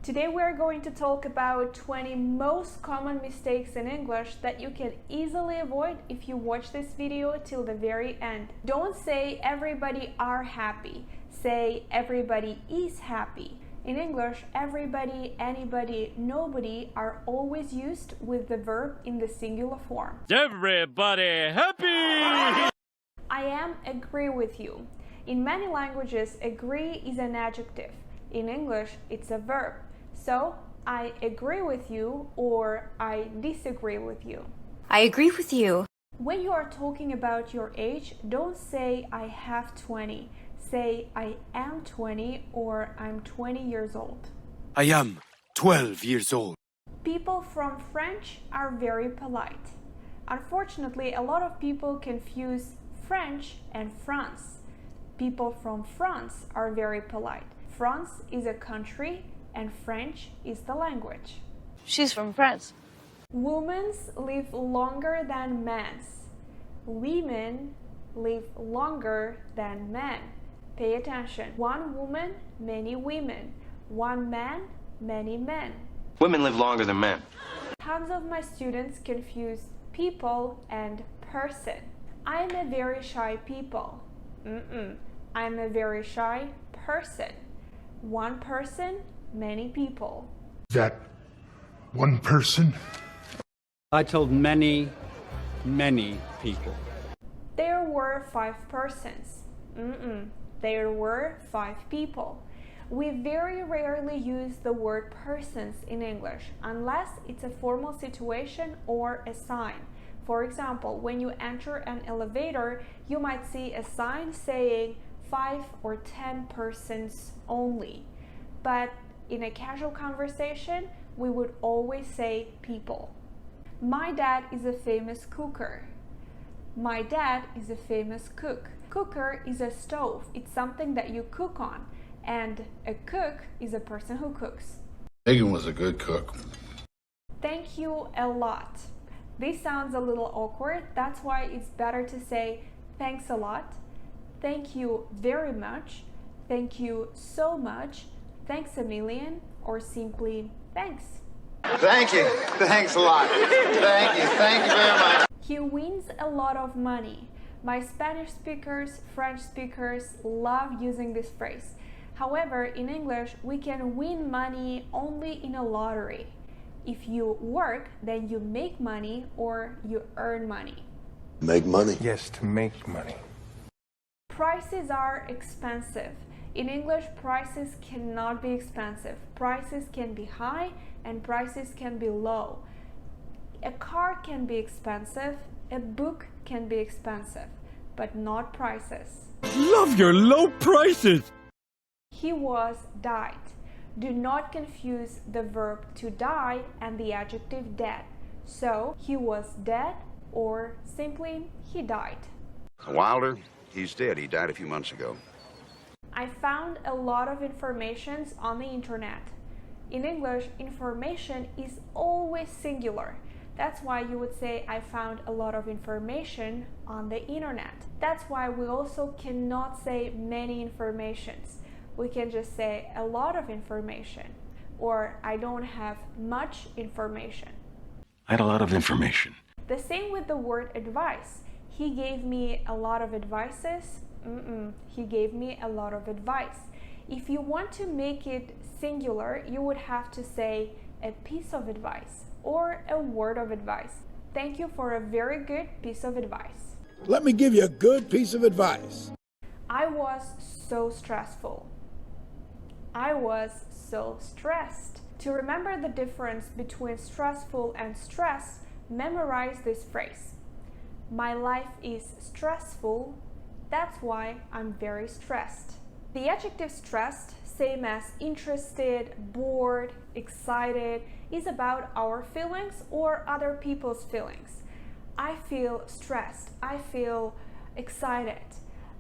Today we're going to talk about 20 most common mistakes in English that you can easily avoid if you watch this video till the very end. Don't say everybody are happy, say everybody is happy. In English, everybody, anybody, nobody are always used with the verb in the singular form. Everybody happy! I am agree with you. In many languages, agree is an adjective. In English, it's a verb. So, I agree with you or I disagree with you. I agree with you. When you are talking about your age, don't say I have 20. Say I am 20 or I'm 20 years old. I am 12 years old. People from French are very polite. Unfortunately, a lot of people confuse French and France. People from France are very polite. France is a country and French is the language. She's from France. Women live longer than men. Women live longer than men. Pay attention. One woman, many women. One man, many men. Women live longer than men. Tons of my students confuse people and person. I'm a very shy people. I'm a very shy person. One person, many people. That one person? I told many people. There were 5 persons. There were 5 people. We very rarely use the word persons in English unless it's a formal situation or a sign. For example, when you enter an elevator, you might see a sign saying 5 or 10 persons only. But in a casual conversation, we would always say people. My dad is a famous cooker. My dad is a famous cook. Cooker is a stove. It's something that you cook on. And a cook is a person who cooks. Megan was a good cook. Thank you a lot. This sounds a little awkward. That's why it's better to say thanks a lot, thank you very much, thank you so much, thanks a million, or simply thanks. Thank you. Thanks a lot. Thank you. Thank you very much. He wins a lot of money. My Spanish speakers, French speakers love using this phrase. However, in English, we can win money only in a lottery. If you work, then you make money or you earn money. Make money? Yes, to make money. Prices are expensive. In English, prices cannot be expensive. Prices can be high and prices can be low. A car can be expensive, a book can be expensive, but not prices. Love your low prices! He was died. Do not confuse the verb to die and the adjective dead. So, he was dead or simply he died. Wilder, he's dead. He died a few months ago. I found a lot of information on the internet. In English, information is always singular. That's why you would say I found a lot of information on the internet. That's why we also cannot say many informations. We can just say a lot of information or I don't have much information. I had a lot of information. The same with the word advice. He gave me a lot of advices. He gave me a lot of advice. If you want to make it singular, you would have to say a piece of advice or a word of advice. Thank you for a very good piece of advice. Let me give you a good piece of advice. I was so stressful. I was so stressed. To remember the difference between stressful and stress, memorize this phrase. My life is stressful. That's why I'm very stressed. The adjective stressed, same as interested, bored, excited, is about our feelings or other people's feelings. I feel stressed. I feel excited.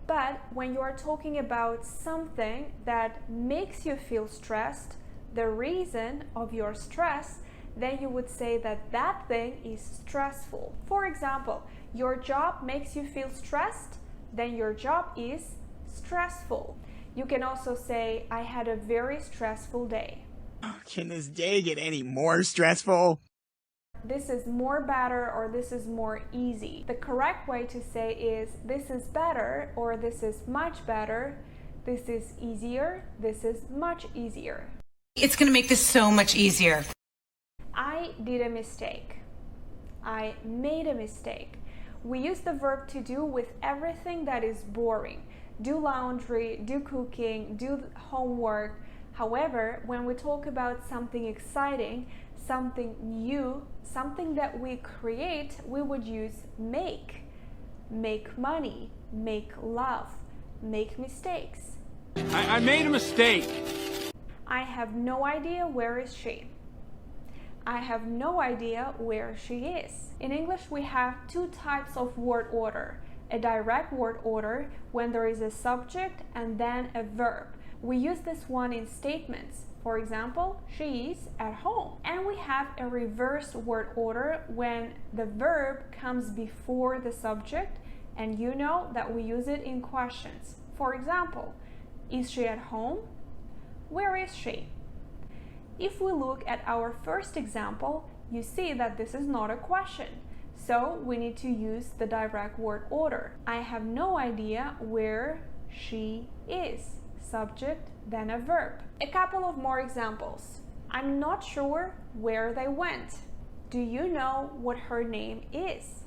But when you are talking about something that makes you feel stressed, the reason of your stress, then you would say that that thing is stressful. For example, your job makes you feel stressed, then your job is stressful. You can also say, I had a very stressful day. Can this day get any more stressful? This is more better or this is more easy. The correct way to say is this is better or this is much better. This is easier. This is much easier. It's going to make this so much easier. I did a mistake. I made a mistake. We use the verb to do with everything that is boring. Do laundry, do cooking, do homework. However, when we talk about something exciting, something new, something that we create, we would use make. Make money, make love, make mistakes. I made a mistake. I have no idea where is she. I have no idea where she is. In English, we have two types of word order. A direct word order when there is a subject and then a verb. We use this one in statements. For example, she is at home. And we have a reversed word order when the verb comes before the subject, and you know that we use it in questions. For example, is she at home? Where is she? If we look at our first example, you see that this is not a question. So we need to use the direct word order. I have no idea where she is. Subject, then a verb. A couple of more examples. I'm not sure where they went. Do you know what her name is?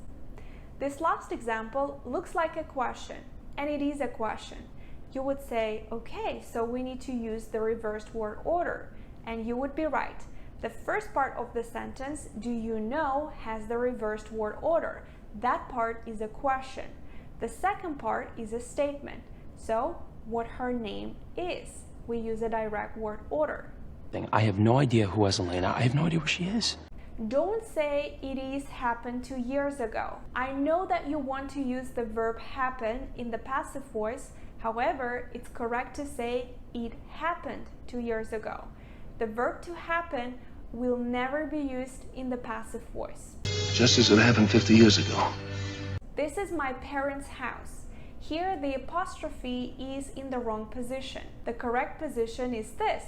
This last example looks like a question, and it is a question. You would say, okay, so we need to use the reversed word order. And you would be right. The first part of the sentence, do you know, has the reversed word order. That part is a question. The second part is a statement. So, what her name is. We use a direct word order. I have no idea who has Elena. I have no idea where she is. Don't say it is happened 2 years ago. I know that you want to use the verb happen in the passive voice. However, it's correct to say it happened 2 years ago. The verb to happen will never be used in the passive voice. Just as it happened 50 years ago. This is my parents' house. Here the apostrophe is in the wrong position. The correct position is this.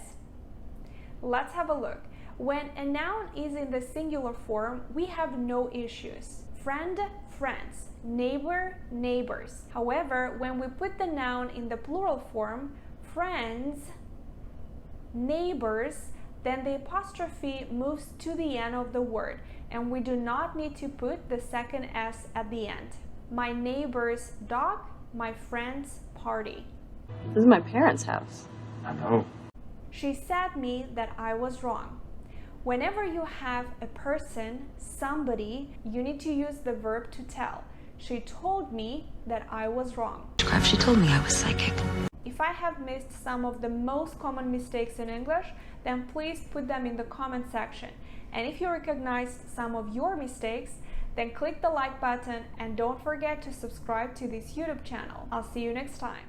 Let's have a look. When a noun is in the singular form, we have no issues. Friend, friends. Neighbor, neighbors. However, when we put the noun in the plural form, friends, neighbors, then the apostrophe moves to the end of the word, and we do not need to put the second S at the end. My neighbor's dog, my friend's party. This is my parents' house. I know. She said me that I was wrong. Whenever you have a person, somebody, you need to use the verb to tell. She told me that I was wrong. She told me I was psychic. If I have missed some of the most common mistakes in English, then please put them in the comment section. And if you recognized some of your mistakes, then click the like button and don't forget to subscribe to this YouTube channel. I'll see you next time.